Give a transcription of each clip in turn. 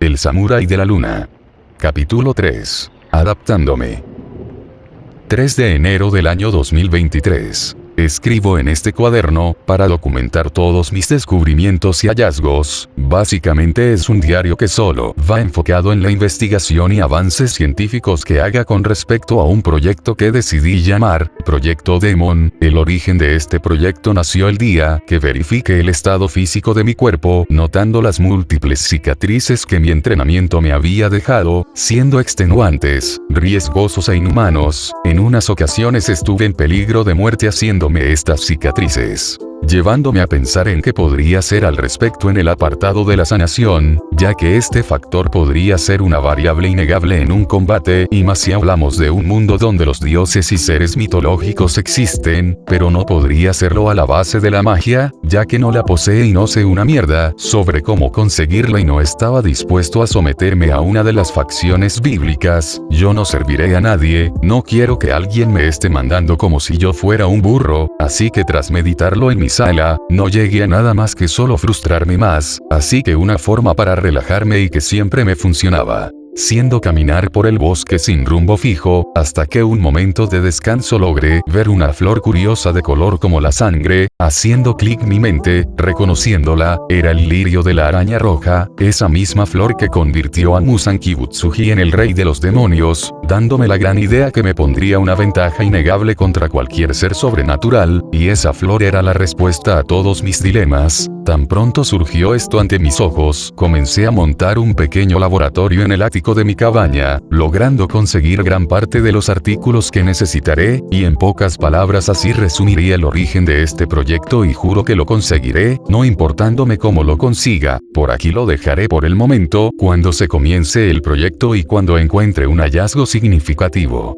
El samurái de la luna. Capítulo 3. Adaptándome. 3 de enero del año 2023. Escribo en este cuaderno, para documentar todos mis descubrimientos y hallazgos. Básicamente es un diario que solo va enfocado en la investigación y avances científicos que haga con respecto a un proyecto que decidí llamar Proyecto Demon. El origen de este proyecto nació el día que verifiqué el estado físico de mi cuerpo, notando las múltiples cicatrices que mi entrenamiento me había dejado, siendo extenuantes, riesgosos e inhumanos. En unas ocasiones estuve en peligro de muerte haciéndome estas cicatrices, llevándome a pensar en qué podría hacer al respecto en el apartado de la sanación, ya que este factor podría ser una variable innegable en un combate, y más si hablamos de un mundo donde los dioses y seres mitológicos existen, pero no podría hacerlo a la base de la magia, ya que no la posee y no sé una mierda sobre cómo conseguirla y no estaba dispuesto a someterme a una de las facciones bíblicas. Yo no serviré a nadie, no quiero que alguien me esté mandando como si yo fuera un burro, así que tras meditarlo en mi sala, no llegué a nada más que solo frustrarme más, así que una forma para relajarme y que siempre me funcionaba, siendo caminar por el bosque sin rumbo fijo, hasta que un momento de descanso logré ver una flor curiosa de color como la sangre, haciendo clic mi mente, reconociéndola, era el lirio de la araña roja, esa misma flor que convirtió a Muzan Kibutsuji en el rey de los demonios, dándome la gran idea que me pondría una ventaja innegable contra cualquier ser sobrenatural, y esa flor era la respuesta a todos mis dilemas. Tan pronto surgió esto ante mis ojos, comencé a montar un pequeño laboratorio en el ático de mi cabaña, logrando conseguir gran parte de los artículos que necesitaré, y en pocas palabras así resumiría el origen de este proyecto y juro que lo conseguiré, no importándome cómo lo consiga. Por aquí lo dejaré por el momento, cuando se comience el proyecto y cuando encuentre un hallazgo significativo.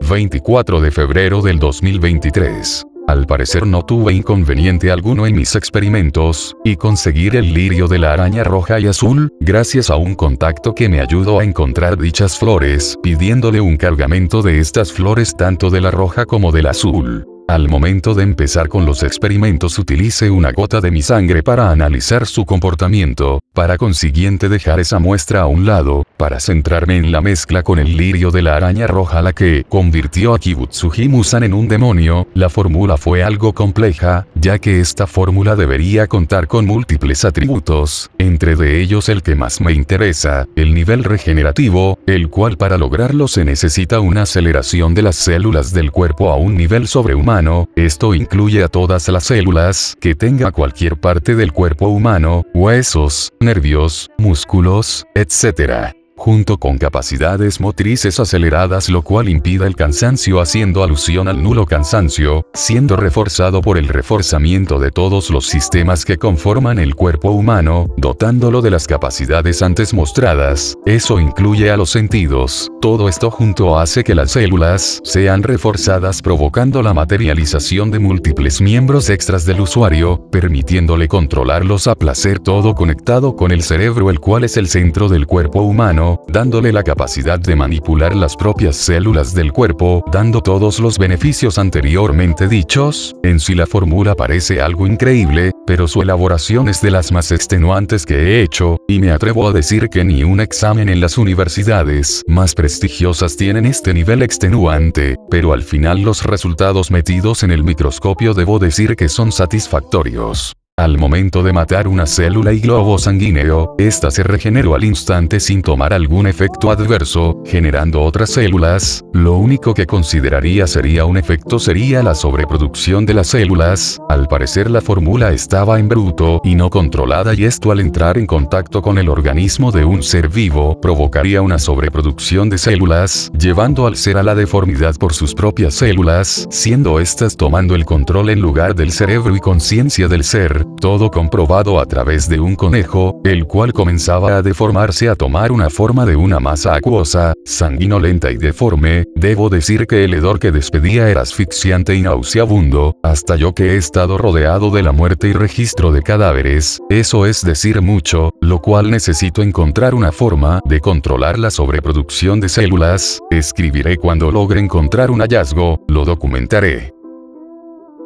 24 de febrero del 2023. Al parecer no tuve inconveniente alguno en mis experimentos, y conseguir el lirio de la araña roja y azul, gracias a un contacto que me ayudó a encontrar dichas flores, pidiéndole un cargamento de estas flores tanto de la roja como del azul. Al momento de empezar con los experimentos utilicé una gota de mi sangre para analizar su comportamiento, para consiguiente dejar esa muestra a un lado, para centrarme en la mezcla con el lirio de la araña roja la que convirtió a Kibutsuji Muzan en un demonio. La fórmula fue algo compleja, ya que esta fórmula debería contar con múltiples atributos, entre de ellos el que más me interesa, el nivel regenerativo, el cual para lograrlo se necesita una aceleración de las células del cuerpo a un nivel sobrehumano. Esto incluye a todas las células que tenga cualquier parte del cuerpo humano, huesos, nervios, músculos, etc., junto con capacidades motrices aceleradas, lo cual impide el cansancio, haciendo alusión al nulo cansancio, siendo reforzado por el reforzamiento de todos los sistemas que conforman el cuerpo humano, dotándolo de las capacidades antes mostradas. Eso incluye a los sentidos. Todo esto junto hace que las células sean reforzadas, provocando la materialización de múltiples miembros extras del usuario, permitiéndole controlarlos a placer, todo conectado con el cerebro, el cual es el centro del cuerpo humano, dándole la capacidad de manipular las propias células del cuerpo, dando todos los beneficios anteriormente dichos. En sí la fórmula parece algo increíble, pero su elaboración es de las más extenuantes que he hecho, y me atrevo a decir que ni un examen en las universidades más prestigiosas tienen este nivel extenuante, pero al final los resultados metidos en el microscopio debo decir que son satisfactorios. Al momento de matar una célula y globo sanguíneo, esta se regeneró al instante sin tomar algún efecto adverso, generando otras células. Lo único que consideraría sería un efecto sería la sobreproducción de las células. Al parecer la fórmula estaba en bruto y no controlada, y esto al entrar en contacto con el organismo de un ser vivo provocaría una sobreproducción de células, llevando al ser a la deformidad por sus propias células, siendo estas tomando el control en lugar del cerebro y conciencia del ser. Todo comprobado a través de un conejo, el cual comenzaba a deformarse, a tomar una forma de una masa acuosa, sanguinolenta y deforme. Debo decir que el hedor que despedía era asfixiante y nauseabundo, hasta yo que he estado rodeado de la muerte y registro de cadáveres, eso es decir mucho, lo cual necesito encontrar una forma de controlar la sobreproducción de células. Escribiré cuando logre encontrar un hallazgo, lo documentaré.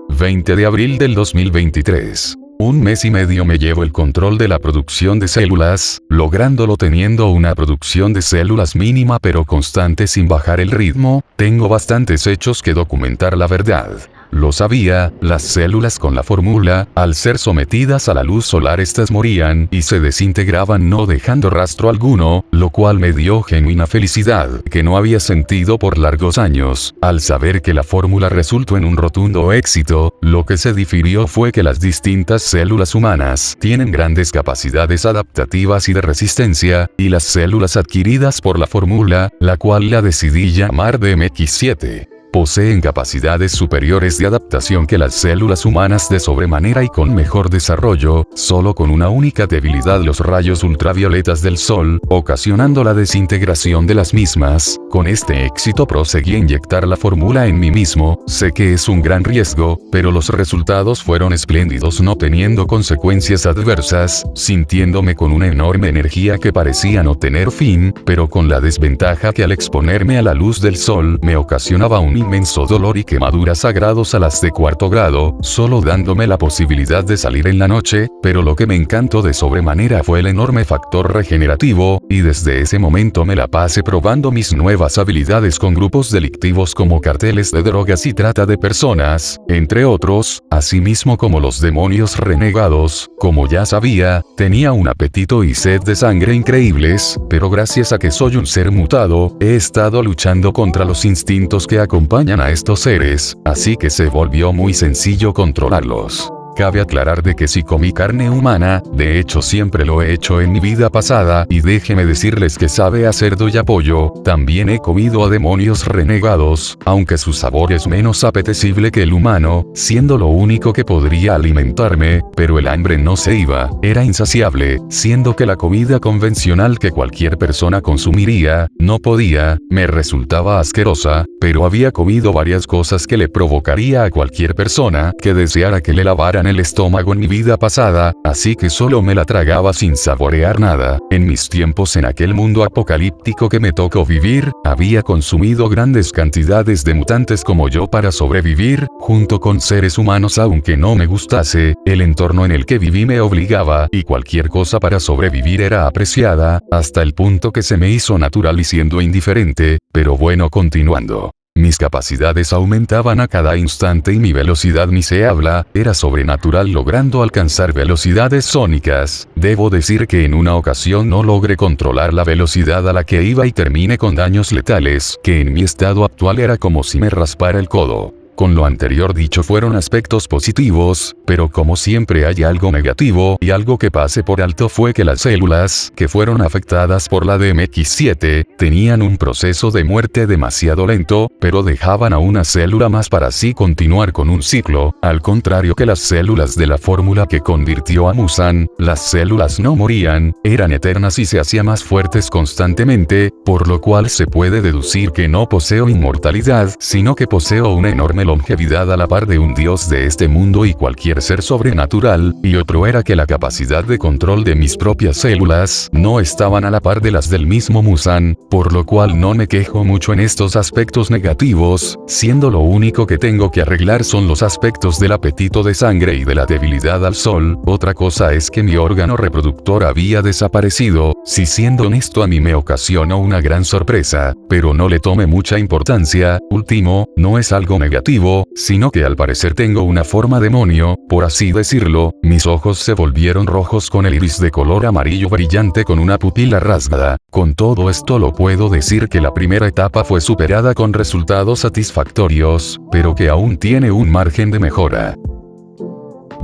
20 de abril del 2023. 1 mes y medio me llevo el control de la producción de células, lográndolo teniendo una producción de células mínima pero constante sin bajar el ritmo. Tengo bastantes hechos que documentar la verdad. Lo sabía, las células con la fórmula, al ser sometidas a la luz solar estas morían y se desintegraban no dejando rastro alguno, lo cual me dio genuina felicidad que no había sentido por largos años. Al saber que la fórmula resultó en un rotundo éxito, lo que se difirió fue que las distintas células humanas tienen grandes capacidades adaptativas y de resistencia, y las células adquiridas por la fórmula, la cual la decidí llamar DMX7. Poseen capacidades superiores de adaptación que las células humanas de sobremanera y con mejor desarrollo, solo con una única debilidad: los rayos ultravioletas del sol, ocasionando la desintegración de las mismas. Con este éxito proseguí a inyectar la fórmula en mí mismo. Sé que es un gran riesgo, pero los resultados fueron espléndidos, no teniendo consecuencias adversas, sintiéndome con una enorme energía que parecía no tener fin, pero con la desventaja que al exponerme a la luz del sol me ocasionaba un inmenso dolor y quemaduras grados a las de 4º grado, solo dándome la posibilidad de salir en la noche. Pero lo que me encantó de sobremanera fue el enorme factor regenerativo, y desde ese momento me la pasé probando mis nuevas habilidades con grupos delictivos como carteles de drogas y trata de personas, entre otros, asimismo como los demonios renegados. Como ya sabía, tenía un apetito y sed de sangre increíbles, pero gracias a que soy un ser mutado, he estado luchando contra los instintos que acompañan a estos seres, así que se volvió muy sencillo controlarlos. Cabe aclarar de que si comí carne humana, de hecho siempre lo he hecho en mi vida pasada, y déjeme decirles que sabe a cerdo y a pollo. También he comido a demonios renegados, aunque su sabor es menos apetecible que el humano, siendo lo único que podría alimentarme, pero el hambre no se iba, era insaciable, siendo que la comida convencional que cualquier persona consumiría, no podía, me resultaba asquerosa, pero había comido varias cosas que le provocaría a cualquier persona que deseara que le lavaran el estómago en mi vida pasada, así que solo me la tragaba sin saborear nada. En mis tiempos en aquel mundo apocalíptico que me tocó vivir, había consumido grandes cantidades de mutantes como yo para sobrevivir, junto con seres humanos. Aunque no me gustase, el entorno en el que viví me obligaba, y cualquier cosa para sobrevivir era apreciada, hasta el punto que se me hizo natural y siendo indiferente. Pero bueno, continuando. Mis capacidades aumentaban a cada instante y mi velocidad ni se habla, era sobrenatural, logrando alcanzar velocidades sónicas. Debo decir que en una ocasión no logré controlar la velocidad a la que iba y terminé con daños letales, que en mi estado actual era como si me raspara el codo. Con lo anterior dicho fueron aspectos positivos, pero como siempre hay algo negativo, y algo que pasé por alto fue que las células que fueron afectadas por la DMX7 tenían un proceso de muerte demasiado lento, pero dejaban a una célula más para así continuar con un ciclo. Al contrario que las células de la fórmula que convirtió a Muzan, las células no morían, eran eternas y se hacían más fuertes constantemente, por lo cual se puede deducir que no poseo inmortalidad, sino que poseo una enorme longevidad a la par de un dios de este mundo y cualquier ser sobrenatural. Y otro era que la capacidad de control de mis propias células no estaban a la par de las del mismo Muzan, por lo cual no me quejo mucho en estos aspectos negativos, siendo lo único que tengo que arreglar son los aspectos del apetito de sangre y de la debilidad al sol. Otra cosa es que mi órgano reproductor había desaparecido, si siendo honesto a mí me ocasionó una gran sorpresa, pero no le tome mucha importancia. Último, no es algo negativo, sino que al parecer tengo una forma demonio, por así decirlo. Mis ojos se volvieron rojos con el iris de color amarillo brillante con una pupila rasgada. Con todo esto lo puedo decir que la primera etapa fue superada con resultados satisfactorios, pero que aún tiene un margen de mejora.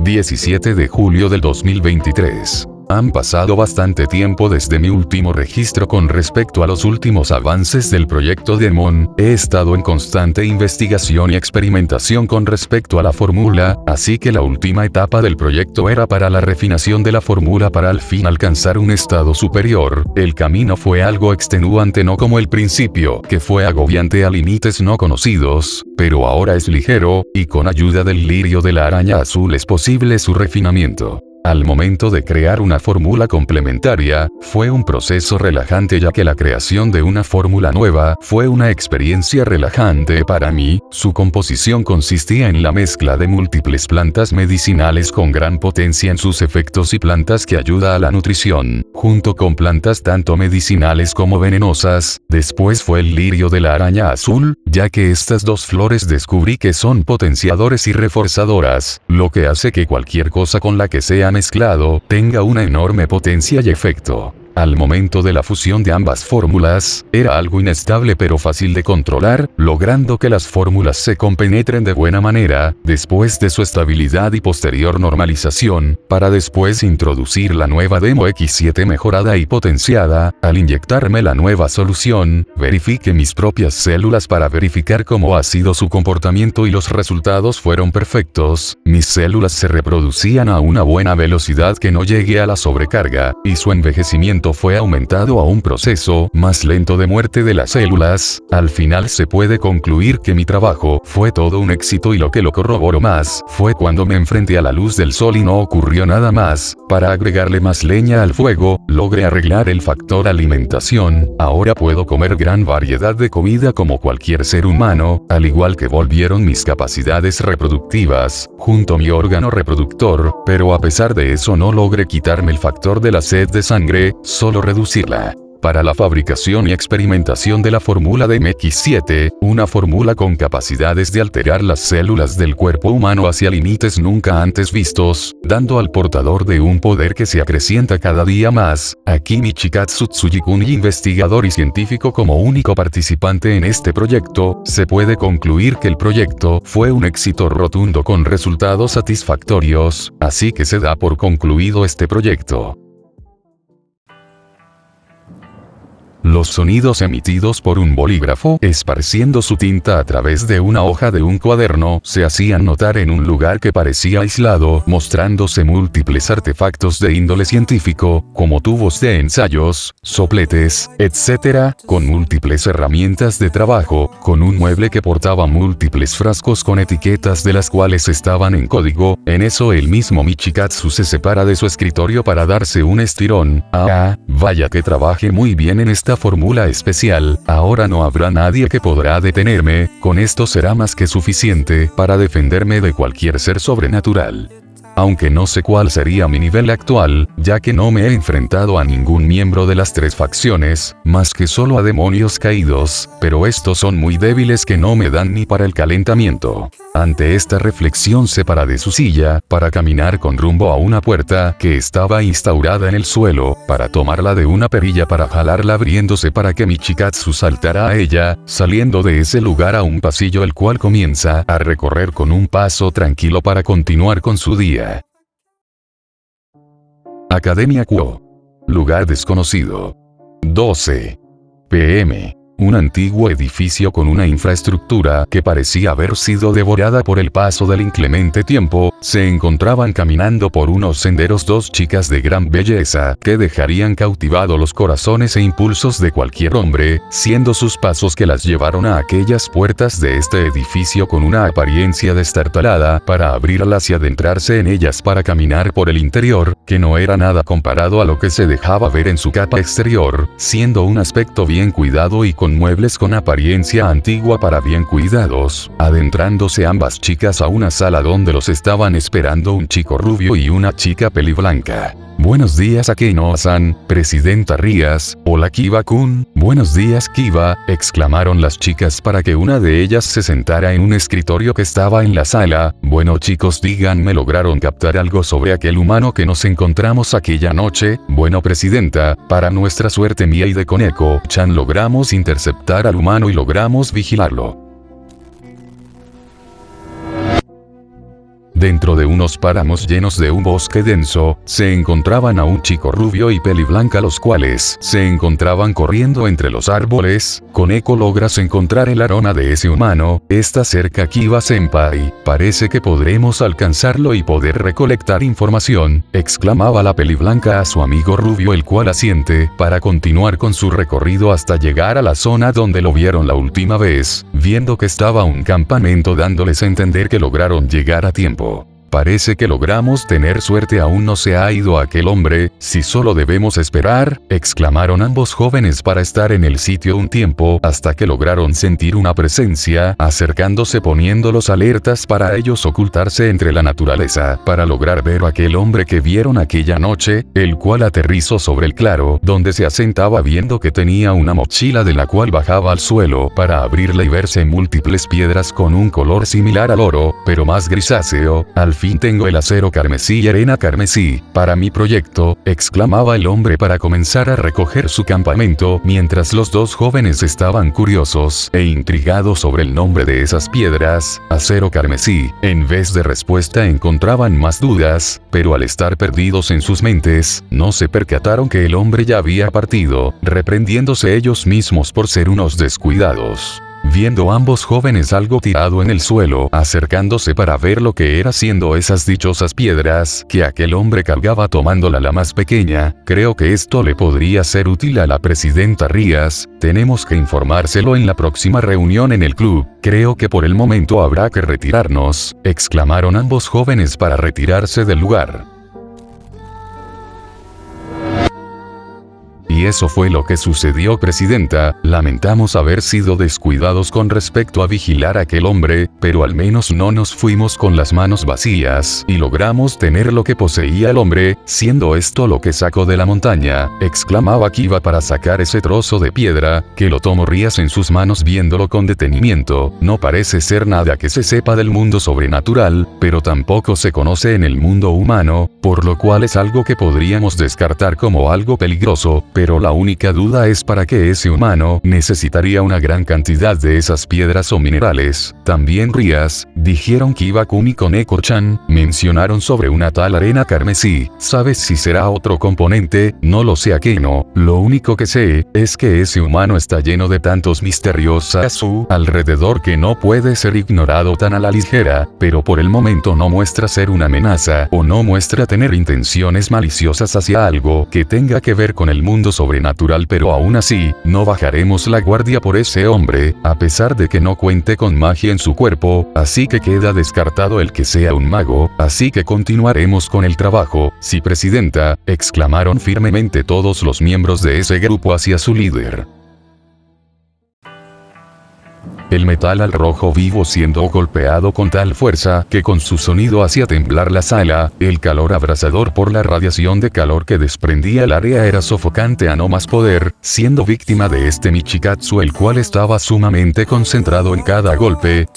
17 de julio del 2023. Han pasado bastante tiempo desde mi último registro con respecto a los últimos avances del proyecto Demon. He estado en constante investigación y experimentación con respecto a la fórmula, así que la última etapa del proyecto era para la refinación de la fórmula para al fin alcanzar un estado superior. El camino fue algo extenuante, no como el principio, que fue agobiante a límites no conocidos, pero ahora es ligero, y con ayuda del lirio de la araña azul es posible su refinamiento. Al momento de crear una fórmula complementaria, fue un proceso relajante ya que la creación de una fórmula nueva fue una experiencia relajante para mí. Su composición consistía en la mezcla de múltiples plantas medicinales con gran potencia en sus efectos y plantas que ayuda a la nutrición, junto con plantas tanto medicinales como venenosas. Después fue el lirio de la araña azul, ya que estas dos flores descubrí que son potenciadores y reforzadoras, lo que hace que cualquier cosa con la que sea mezclado tenga una enorme potencia y efecto. Al momento de la fusión de ambas fórmulas, era algo inestable pero fácil de controlar, logrando que las fórmulas se compenetren de buena manera, después de su estabilidad y posterior normalización, para después introducir la nueva Demo X7 mejorada y potenciada. Al inyectarme la nueva solución, verifiqué mis propias células para verificar cómo ha sido su comportamiento y los resultados fueron perfectos. Mis células se reproducían a una buena velocidad que no llegue a la sobrecarga, y su envejecimiento fue aumentado a un proceso más lento de muerte de las células. Al final se puede concluir que mi trabajo fue todo un éxito, y lo que lo corroboró más fue cuando me enfrenté a la luz del sol y no ocurrió nada más. Para agregarle más leña al fuego, logré arreglar el factor alimentación. Ahora puedo comer gran variedad de comida como cualquier ser humano, al igual que volvieron mis capacidades reproductivas, junto a mi órgano reproductor, pero a pesar de eso no logré quitarme el factor de la sed de sangre, solo reducirla. Para la fabricación y experimentación de la fórmula de MX7, una fórmula con capacidades de alterar las células del cuerpo humano hacia límites nunca antes vistos, dando al portador de un poder que se acrecienta cada día más. Aquí Michikatsu Tsuyikun, investigador y científico como único participante en este proyecto, se puede concluir que el proyecto fue un éxito rotundo con resultados satisfactorios, así que se da por concluido este proyecto. Los sonidos emitidos por un bolígrafo esparciendo su tinta a través de una hoja de un cuaderno se hacían notar en un lugar que parecía aislado, mostrándose múltiples artefactos de índole científico, como tubos de ensayos, sopletes, etc., con múltiples herramientas de trabajo, con un mueble que portaba múltiples frascos con etiquetas de las cuales estaban en código. En eso el mismo Michikatsu se separa de su escritorio para darse un estirón. Vaya que trabajé muy bien en esta fórmula especial. Ahora no habrá nadie que podrá detenerme. Con esto será más que suficiente para defenderme de cualquier ser sobrenatural. Aunque no sé cuál sería mi nivel actual, ya que no me he enfrentado a ningún miembro de las tres facciones, más que solo a demonios caídos, pero estos son muy débiles que no me dan ni para el calentamiento. Ante esta reflexión se para de su silla, para caminar con rumbo a una puerta que estaba instaurada en el suelo, para tomarla de una perilla para jalarla abriéndose para que Michikatsu saltara a ella, saliendo de ese lugar a un pasillo el cual comienza a recorrer con un paso tranquilo para continuar con su día. Academia Quo. Lugar desconocido. 12 p.m. Un antiguo edificio con una infraestructura que parecía haber sido devorada por el paso del inclemente tiempo, se encontraban caminando por unos senderos dos chicas de gran belleza que dejarían cautivado los corazones e impulsos de cualquier hombre, siendo sus pasos que las llevaron a aquellas puertas de este edificio con una apariencia destartalada para abrirlas y adentrarse en ellas para caminar por el interior, que no era nada comparado a lo que se dejaba ver en su capa exterior, siendo un aspecto bien cuidado y con muebles con apariencia antigua para bien cuidados, adentrándose ambas chicas a una sala donde los estaban esperando un chico rubio y una chica peliblanca. Buenos días Akeno-san, Presidenta Rías. Hola Kiba-kun. Buenos días Kiba, exclamaron las chicas para que una de ellas se sentara en un escritorio que estaba en la sala. Bueno chicos, díganme, ¿lograron captar algo sobre aquel humano que nos encontramos aquella noche? Bueno Presidenta, para nuestra suerte mía y de Koneko-chan logramos interceptar al humano y logramos vigilarlo. Dentro de unos páramos llenos de un bosque denso, se encontraban a un chico rubio y peliblanca los cuales se encontraban corriendo entre los árboles. Koneko, logras encontrar el aroma de ese humano, está cerca Kiba-senpai, parece que podremos alcanzarlo y poder recolectar información, exclamaba la peliblanca a su amigo rubio, el cual asiente, para continuar con su recorrido hasta llegar a la zona donde lo vieron la última vez, viendo que estaba un campamento dándoles a entender que lograron llegar a tiempo. Parece que logramos tener suerte, aún no se ha ido aquel hombre, si solo debemos esperar, exclamaron ambos jóvenes para estar en el sitio un tiempo, hasta que lograron sentir una presencia, acercándose poniéndolos alertas para ellos ocultarse entre la naturaleza, para lograr ver a aquel hombre que vieron aquella noche, el cual aterrizó sobre el claro, donde se asentaba viendo que tenía una mochila de la cual bajaba al suelo, para abrirla y verse múltiples piedras con un color similar al oro, pero más grisáceo. Al fin tengo el acero carmesí y arena carmesí, para mi proyecto, exclamaba el hombre para comenzar a recoger su campamento, mientras los dos jóvenes estaban curiosos e intrigados sobre el nombre de esas piedras, acero carmesí. En vez de respuesta encontraban más dudas, pero al estar perdidos en sus mentes, no se percataron que el hombre ya había partido, reprendiéndose ellos mismos por ser unos descuidados. Viendo ambos jóvenes algo tirado en el suelo, acercándose para ver lo que era, siendo esas dichosas piedras que aquel hombre cargaba tomándola la más pequeña, creo que esto le podría ser útil a la presidenta Rías, tenemos que informárselo en la próxima reunión en el club, creo que por el momento habrá que retirarnos, exclamaron ambos jóvenes para retirarse del lugar. Y eso fue lo que sucedió, presidenta, lamentamos haber sido descuidados con respecto a vigilar a aquel hombre, pero al menos no nos fuimos con las manos vacías y logramos tener lo que poseía el hombre, siendo esto lo que sacó de la montaña, exclamaba Kiba para sacar ese trozo de piedra, que lo tomó Rías en sus manos viéndolo con detenimiento. No parece ser nada que se sepa del mundo sobrenatural, pero tampoco se conoce en el mundo humano, por lo cual es algo que podríamos descartar como algo peligroso, pero la única duda es para qué ese humano necesitaría una gran cantidad de esas piedras o minerales. También Rías, dijeron Kiba-kun y Koneko-chan, mencionaron sobre una tal arena carmesí. ¿Sabes si será otro componente? No lo sé, Akeno. Lo único que sé es que ese humano está lleno de tantos misterios a su alrededor que no puede ser ignorado tan a la ligera, pero por el momento no muestra ser una amenaza o no muestra tener intenciones maliciosas hacia algo que tenga que ver con el mundo sobrenatural, pero aún así, no bajaremos la guardia por ese hombre, a pesar de que no cuente con magia en su cuerpo, así que queda descartado el que sea un mago, así que continuaremos con el trabajo. Sí, presidenta, exclamaron firmemente todos los miembros de ese grupo hacia su líder. El metal al rojo vivo siendo golpeado con tal fuerza que con su sonido hacía temblar la sala, el calor abrasador por la radiación de calor que desprendía el área era sofocante a no más poder, siendo víctima de este Michikatsu, el cual estaba sumamente concentrado en cada golpe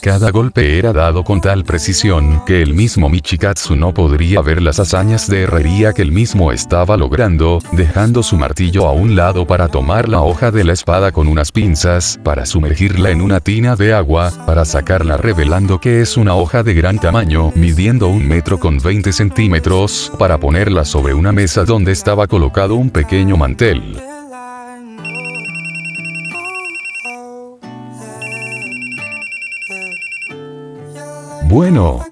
era dado con tal precisión que el mismo Michikatsu no podría ver las hazañas de herrería que él mismo estaba logrando, dejando su martillo a un lado para tomar la hoja de la espada con unas pinzas, para sumergirla en una tina de agua, para sacarla revelando que es una hoja de gran tamaño, midiendo 1,20 m, para ponerla sobre una mesa donde estaba colocado un pequeño mantel. Bueno,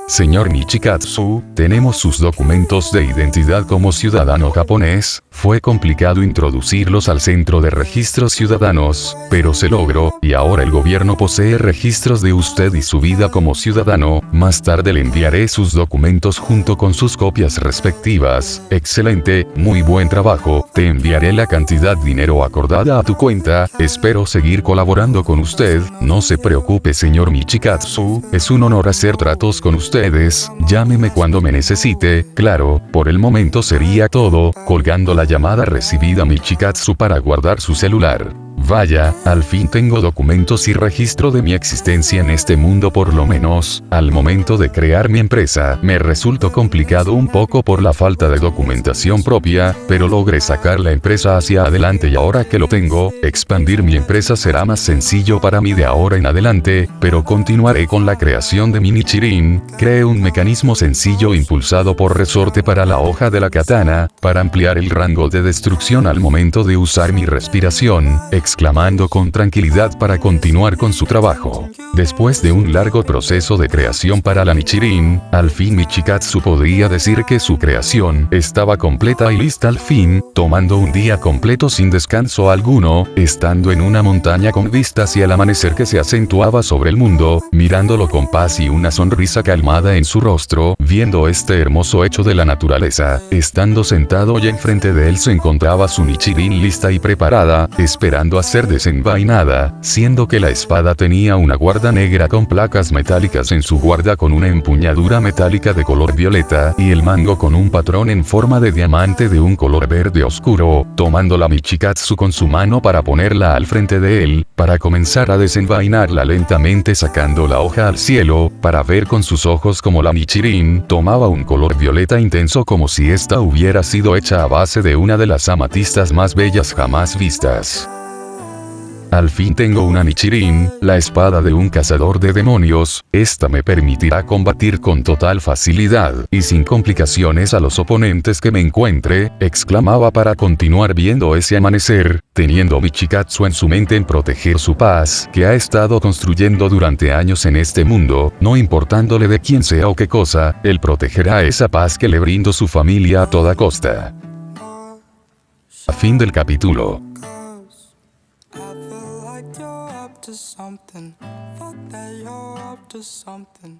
señor Michikatsu, tenemos sus documentos de identidad como ciudadano japonés. Fue complicado introducirlos al centro de registros ciudadanos, pero se logró, y ahora el gobierno posee registros de usted y su vida como ciudadano. Más tarde le enviaré sus documentos junto con sus copias respectivas. Excelente, muy buen trabajo, te enviaré la cantidad de dinero acordada a tu cuenta, espero seguir colaborando con usted. No se preocupe, señor Michikatsu, es un honor hacer tratos con ustedes, llámeme cuando me necesite. Claro, por el momento sería todo, colgando la llamada recibida Michikatsu para guardar su celular. Vaya, al fin tengo documentos y registro de mi existencia en este mundo, por lo menos, al momento de crear mi empresa. Me resultó complicado un poco por la falta de documentación propia, pero logré sacar la empresa hacia adelante y ahora que lo tengo, expandir mi empresa será más sencillo para mí de ahora en adelante, pero continuaré con la creación de mi Nichirin. Creé un mecanismo sencillo impulsado por resorte para la hoja de la katana, para ampliar el rango de destrucción al momento de usar mi respiración, exclamando con tranquilidad para continuar con su trabajo. Después de un largo proceso de creación para la Nichirin, al fin Michikatsu podría decir que su creación estaba completa y lista al fin, tomando un día completo sin descanso alguno, estando en una montaña con vista hacia el amanecer que se acentuaba sobre el mundo, mirándolo con paz y una sonrisa calmada en su rostro, viendo este hermoso hecho de la naturaleza, estando sentado y enfrente de él se encontraba su Nichirin lista y preparada, esperando a ser desenvainada, siendo que la espada tenía una guarda negra con placas metálicas en su guarda con una empuñadura metálica de color violeta, y el mango con un patrón en forma de diamante de un color verde oscuro, tomando la Michikatsu con su mano para ponerla al frente de él, para comenzar a desenvainarla lentamente sacando la hoja al cielo, para ver con sus ojos como la Nichirin tomaba un color violeta intenso como si esta hubiera sido hecha a base de una de las amatistas más bellas jamás vistas. Al fin tengo una Nichirin, la espada de un cazador de demonios, esta me permitirá combatir con total facilidad y sin complicaciones a los oponentes que me encuentre, exclamaba para continuar viendo ese amanecer, teniendo Michikatsu en su mente en proteger su paz, que ha estado construyendo durante años en este mundo, no importándole de quién sea o qué cosa, él protegerá esa paz que le brindó su familia a toda costa. A fin del capítulo. Something, thought that you're up to something.